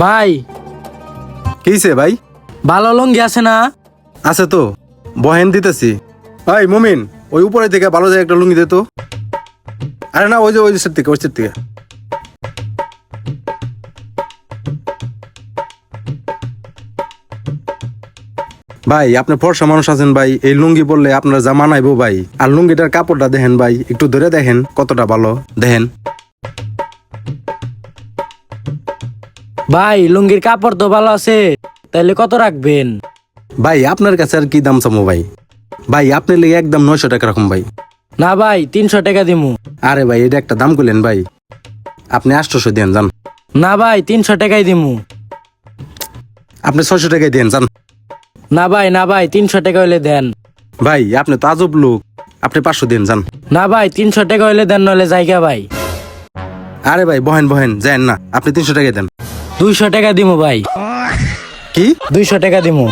ভাই কিছে ভাই? ভালো লুঙ্গি আছে না? আছে তো, বহেন দিতেছি। ভাই মুমিন, ওই উপরে থেকে ভালো যায় একটা লুঙ্গি দে তো। আরে না, ওই যে থেকে ওই থেকে। ভাই আপনি ফর্সা মানুষ আছেন ভাই, এই লুঙ্গি পরলে আপনার যা মানাইবো ভাই। আর লুঙ্গিটার কাপড়টা দেখেন ভাই, একটু ধরে দেখেন কতটা ভালো, দেখেন। ভাই লুঙ্গির কাপড় তো ভালো আছে, তাইলে কত রাখবেন? ভাই আপনার কাছে আর কি দাম চামো ভাই? ভাই আপনি লেগে একদম 900 টাকা রাখুন ভাই। না ভাই 300 টাকা দিমু। আরে ভাই এটা একটা দাম করলেন ভাই, আপনি 800 দেন যান। না ভাই 300 টাকাই দিমু। আপনি 600 টাকায় দেন যান। না ভাই 300 টাকা হইলে দেন। ভাই আপনি তো আজব লোক, আপনি 500 দেন যান। না ভাই 300 টাকা হইলে দেন, নইলে জায়গা ভাই। আরে ভাই বহেন যান না, আপনি 300 টাকায় দেন। 200 টাকা দিমু ভাই, কি? 200 টাকা দিমু।